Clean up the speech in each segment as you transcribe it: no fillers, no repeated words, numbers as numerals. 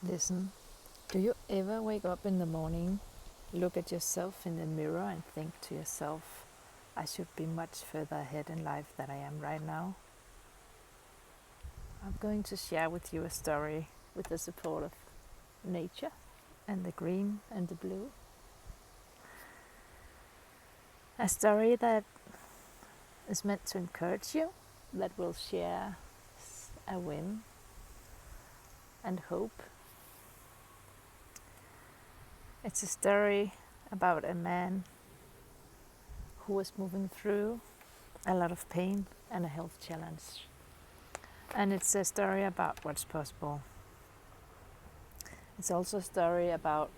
Listen, do you ever wake up in the morning, look at yourself in the mirror, and think to yourself, I should be much further ahead in life than I am right now? I'm going to share with you a story with the support of nature and the green and the blue. A story that is meant to encourage you, that will share a win and hope. It's a story about a man who was moving through a lot of pain and a health challenge. And it's a story about what's possible. It's also a story about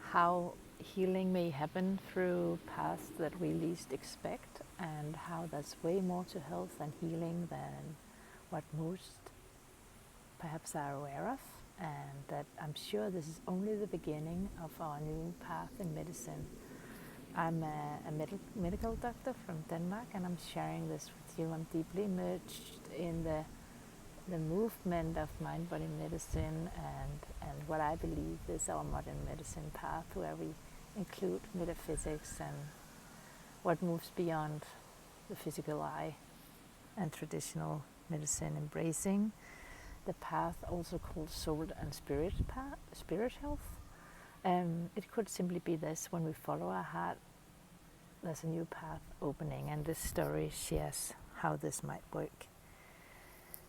how healing may happen through paths that we least expect, and how there's way more to health and healing than what most perhaps are aware of, and that I'm sure this is only the beginning of our new path in medicine. I'm a medical doctor from Denmark, and I'm sharing this with you. I'm deeply immersed in the movement of mind-body medicine and what I believe is our modern medicine path, where we include metaphysics and what moves beyond the physical eye, and traditional medicine embracing the path also called soul and spirit health. It could simply be this: when we follow our heart, there's a new path opening, and this story shares how this might work.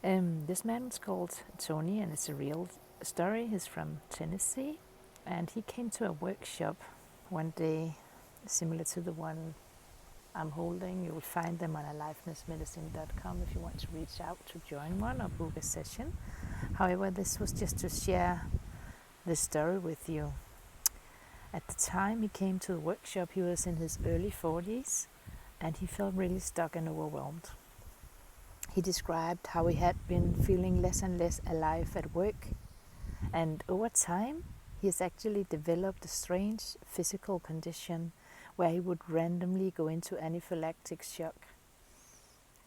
This man was called Tony, and it's a real story. He's from Tennessee, and he came to a workshop one day similar to the one I'm holding. You will find them on alivenessmedicine.com if you want to reach out to join one or book a session. However, this was just to share this story with you. At the time he came to the workshop, he was in his early 40s, and he felt really stuck and overwhelmed. He described how he had been feeling less and less alive at work, and over time he has actually developed a strange physical condition where he would randomly go into anaphylactic shock.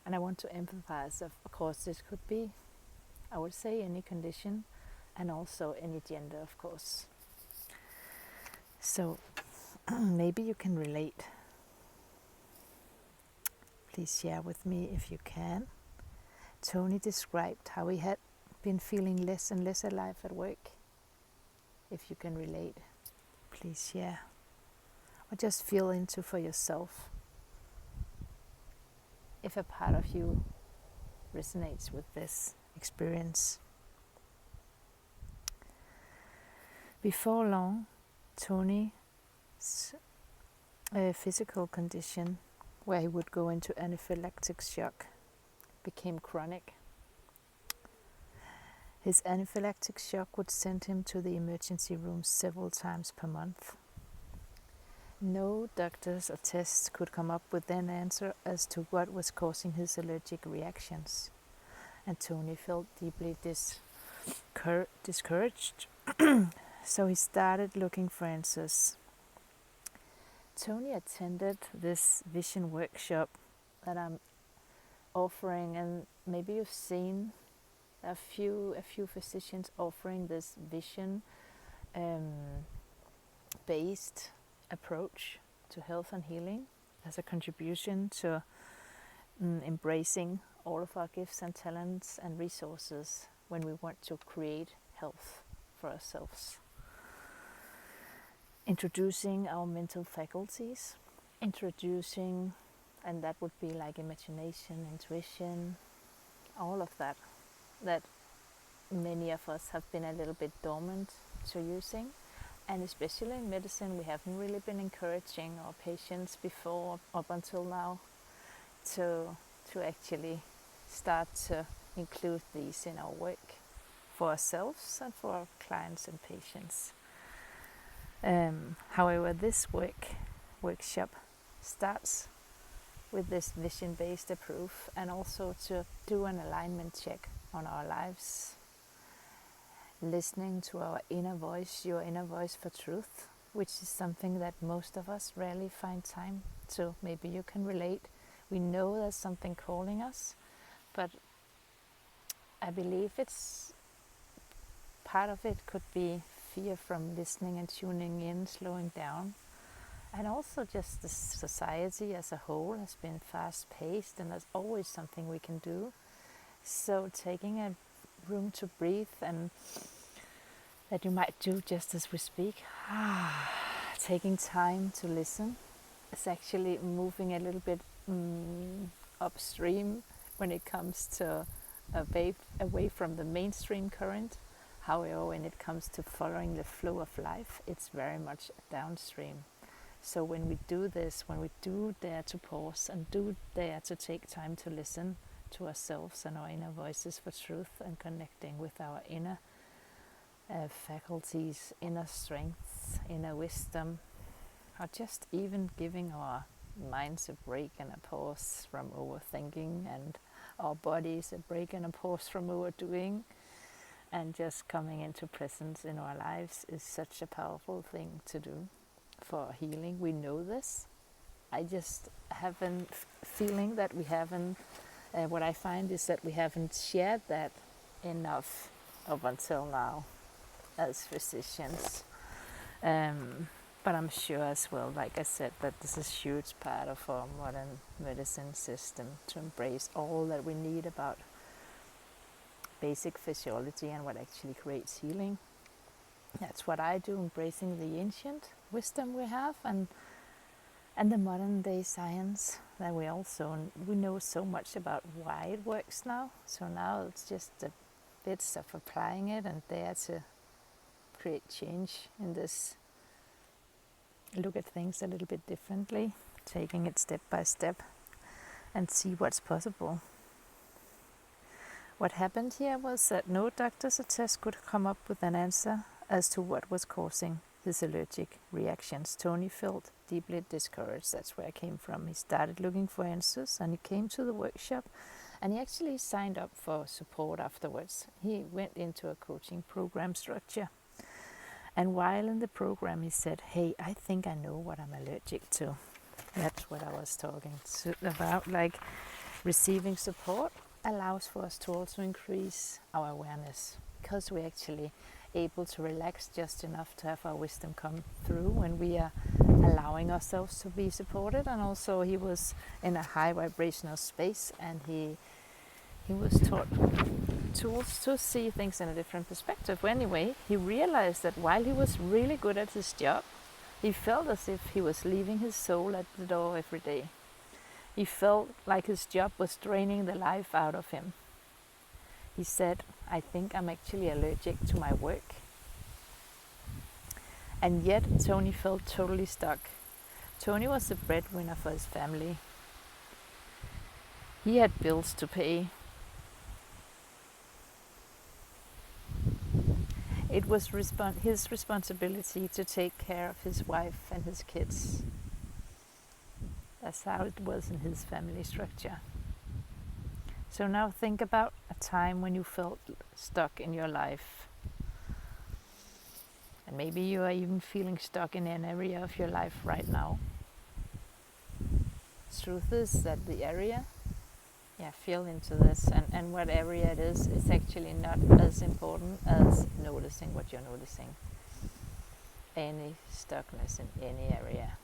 And I want to emphasize, of course, this could be, I would say, any condition, and also any gender, of course. So maybe you can relate. Please share with me if you can. Tony described how he had been feeling less and less alive at work. If you can relate, please share. Or just feel into for yourself if a part of you resonates with this experience. Before long, Tony's physical condition, where he would go into anaphylactic shock, became chronic. His anaphylactic shock would send him to the emergency room several times per month. No doctors or tests could come up with an answer as to what was causing his allergic reactions, and Tony felt deeply discouraged. So he started looking for answers. Tony attended this vision workshop that I'm offering, and maybe you've seen a few physicians offering this vision based approach to health and healing as a contribution to embracing all of our gifts and talents and resources when we want to create health for ourselves. Introducing our mental faculties, and that would be like imagination, intuition, all of that many of us have been a little bit dormant to using. And especially in medicine, we haven't really been encouraging our patients before, up until now, to actually start to include these in our work for ourselves and for our clients and patients. However, this workshop starts with this vision-based approach, and also to do an alignment check on our lives, listening to our inner voice, your inner voice for truth, which is something that most of us rarely find time to. Maybe you can relate. We know there's something calling us, but I believe it's part of it could be fear from listening and tuning in, slowing down. And also just the society as a whole has been fast paced, and there's always something we can do. So taking a room to breathe, and that you might do just as we speak, taking time to listen, is actually moving a little bit upstream when it comes to away from the mainstream current. However, when it comes to following the flow of life, it's very much downstream. So when we do this, when we do dare to pause and do dare to take time to listen to ourselves and our inner voices for truth, and connecting with our inner faculties, inner strengths, inner wisdom, or just even giving our minds a break and a pause from overthinking, and our bodies a break and a pause from overdoing, and just coming into presence in our lives, is such a powerful thing to do for healing. We know this. I just haven't feeling that we haven't, what I find is that we haven't shared that enough up until now as physicians. But I'm sure as well, like I said, that this is a huge part of our modern medicine system, to embrace all that we need about basic physiology and what actually creates healing. That's what I do, embracing the ancient wisdom we have, and the modern day science that we know so much about why it works now. So now it's just the bits of applying it and dare to create change in this, look at things a little bit differently, taking it step by step and see what's possible. What happened here was that no doctors or tests could come up with an answer as to what was causing his allergic reactions. Tony felt deeply discouraged. That's where I came from. He started looking for answers, and he came to the workshop, and he actually signed up for support afterwards. He went into a coaching program structure. And while in the program, he said, hey, I think I know what I'm allergic to. That's what I was talking about. Like, receiving support allows for us to also increase our awareness, because we're actually able to relax just enough to have our wisdom come through when we are allowing ourselves to be supported. And also he was in a high vibrational space, and he was taught tools to see things in a different perspective. Anyway, he realized that while he was really good at his job, he felt as if he was leaving his soul at the door every day. He felt like his job was draining the life out of him. He said, I think I'm actually allergic to my work. And yet Tony felt totally stuck. Tony was the breadwinner for his family. He had bills to pay. It was his responsibility to take care of his wife and his kids. That's how it was in his family structure. So now think about a time when you felt stuck in your life. And maybe you are even feeling stuck in an area of your life right now. The truth is that the area, feel into this, and what area it is actually not as important as noticing what you're noticing. Any stuckness in any area.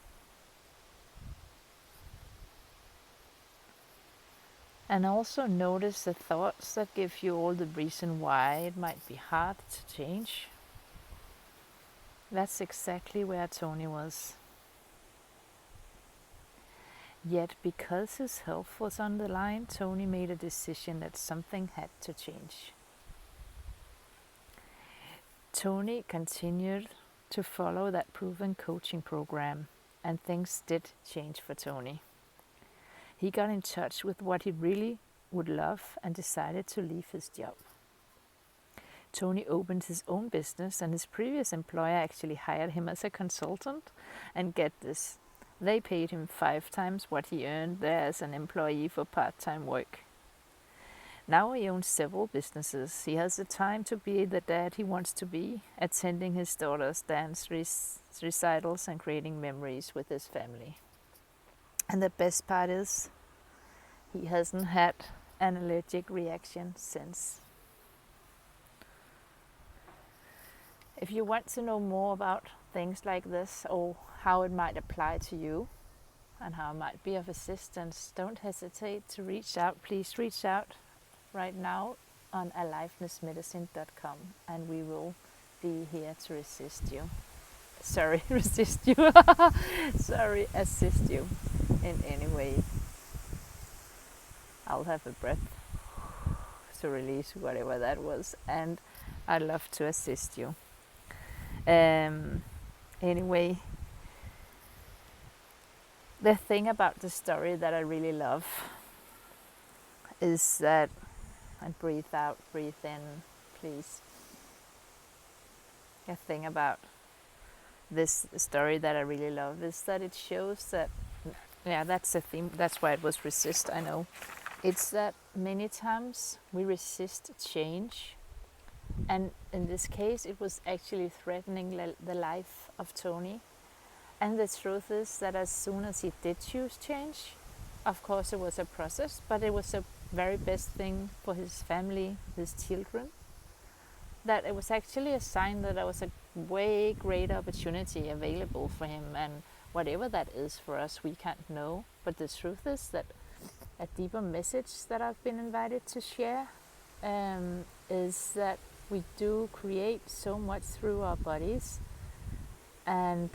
And also notice the thoughts that give you all the reason why it might be hard to change. That's exactly where Tony was. Yet because his health was on the line, Tony made a decision that something had to change. Tony continued to follow that proven coaching program, and things did change for Tony. He got in touch with what he really would love and decided to leave his job. Tony opened his own business, and his previous employer actually hired him as a consultant. And get this, they paid him 5 times what he earned there as an employee for part-time work. Now he owns several businesses. He has the time to be the dad he wants to be, attending his daughter's dance recitals and creating memories with his family. And the best part is, he hasn't had an allergic reaction since. If you want to know more about things like this or how it might apply to you and how it might be of assistance, don't hesitate to reach out. Please reach out right now on alivenessmedicine.com, and we will be here to assist you. Sorry, resist you. Sorry, assist you in any way. I'll have a breath to release whatever that was, and I'd love to assist you. Anyway, the thing about the story that I really love is that, and breathe out, breathe in, please. The thing about this story that I really love is that it shows that, yeah, that's the theme, that's why it was resist, I know. It's that many times we resist change, and in this case it was actually threatening the life of Tony. And the truth is that as soon as he did choose change, of course it was a process, but it was a very best thing for his family, his children, that it was actually a sign that there was a way greater opportunity available for him, and whatever that is for us, we can't know. But the truth is that a deeper message that I've been invited to share is that we do create so much through our bodies. And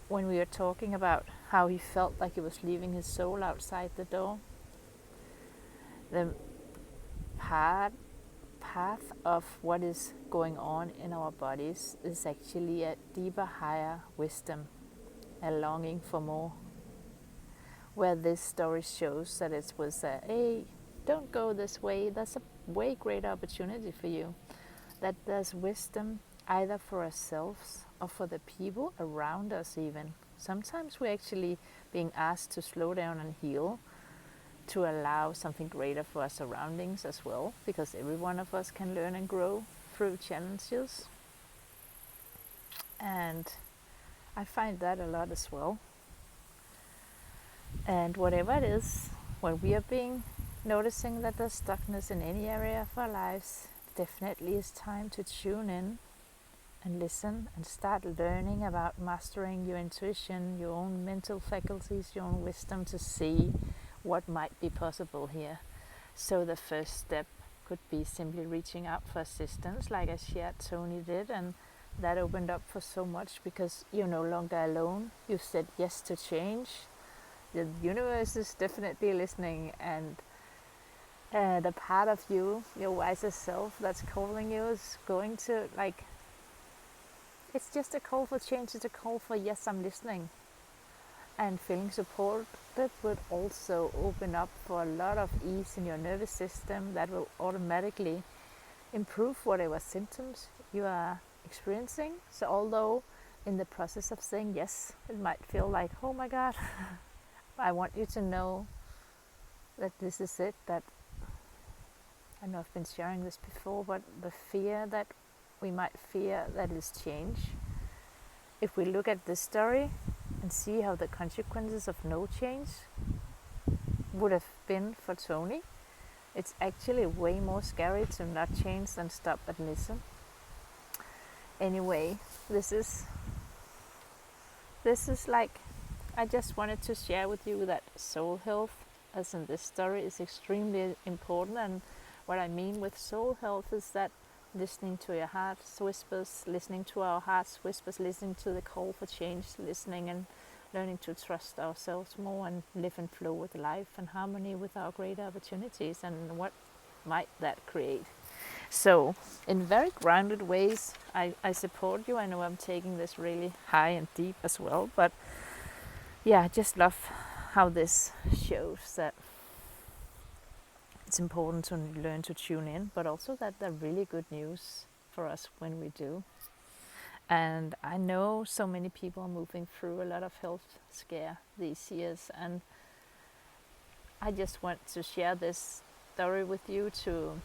when we are talking about how he felt like he was leaving his soul outside the door, the path of what is going on in our bodies is actually a deeper, higher wisdom, a longing for more. Where this story shows that it was a, hey, don't go this way, there's a way greater opportunity for you. That there's wisdom either for ourselves or for the people around us even. Sometimes we're actually being asked to slow down and heal, to allow something greater for our surroundings as well, because every one of us can learn and grow through challenges. And I find that a lot as well. And whatever it is, when we are noticing that there's stuckness in any area of our lives, definitely it's time to tune in and listen and start learning about mastering your intuition, your own mental faculties, your own wisdom to see what might be possible here. So the first step could be simply reaching out for assistance, like I shared Tony did, and that opened up for so much because you're no longer alone. You said yes to change. The universe is definitely listening, and the part of you, your wiser self that's calling you, is going to, like, it's just a call for change. It's a call for, yes, I'm listening. And feeling supported would also open up for a lot of ease in your nervous system that will automatically improve whatever symptoms you are experiencing. So although in the process of saying yes, it might feel like, oh my God, I want you to know that this is it, that I know I've been sharing this before, but the fear that we might fear that is change. If we look at this story and see how the consequences of no change would have been for Tony, it's actually way more scary to not change than stop and listen. Anyway, this is like, I just wanted to share with you that soul health, as in this story, is extremely important. And what I mean with soul health is that listening to your heart's whispers, listening to our heart's whispers, listening to the call for change, listening and learning to trust ourselves more and live and flow with life and harmony with our greater opportunities, and what might that create. So in very grounded ways, I support you. I know I'm taking this really high and deep as well, but yeah, I just love how this shows that it's important to learn to tune in, but also that they're really good news for us when we do. And I know so many people are moving through a lot of health scare these years, and I just want to share this story with you to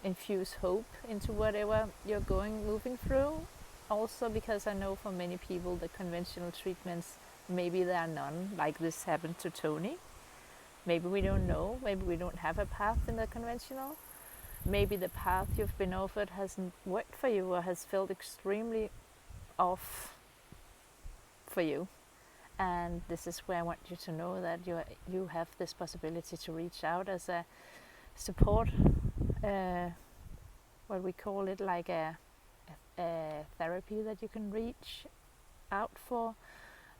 infuse hope into whatever you're moving through. Also because I know for many people the conventional treatments, maybe there are none, like this happened to Tony. Maybe we don't know, maybe we don't have a path in the conventional, maybe the path you've been offered hasn't worked for you or has felt extremely off for you. And this is where I want you to know that you have this possibility to reach out as a support, what we call it, like a therapy that you can reach out for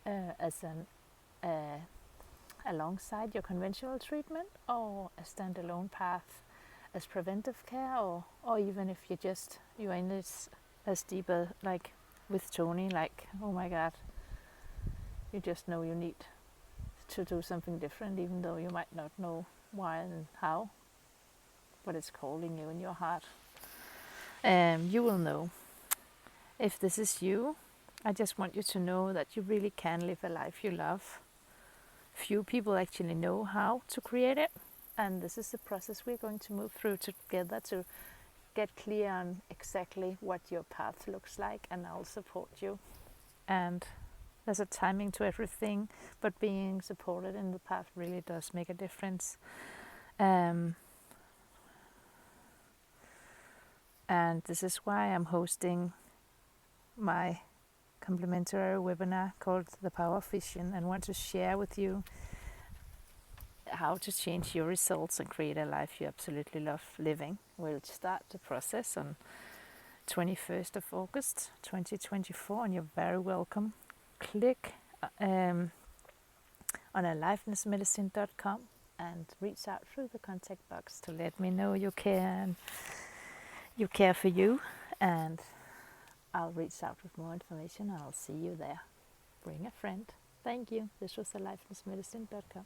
as an alongside your conventional treatment, or a standalone path as preventive care, or even if you're in this as deeper, like with Tony, like, oh my god, you just know you need to do something different, even though you might not know why and how, but it's calling you in your heart. You will know. If this is you, I just want you to know that you really can live a life you love. Few people actually know how to create it, and this is the process we're going to move through together to get clear on exactly what your path looks like, and I'll support you. And there's a timing to everything, but being supported in the path really does make a difference. And this is why I'm hosting my complimentary webinar called The Power of Vision, and want to share with you how to change your results and create a life you absolutely love living. We'll start the process on 21st of August 2024, and you're very welcome. Click on alivenessmedicine.com and reach out through the contact box to let me know you care and you care for you, and I'll reach out with more information and I'll see you there. Bring a friend. Thank you. This was alivenessmedicine.com.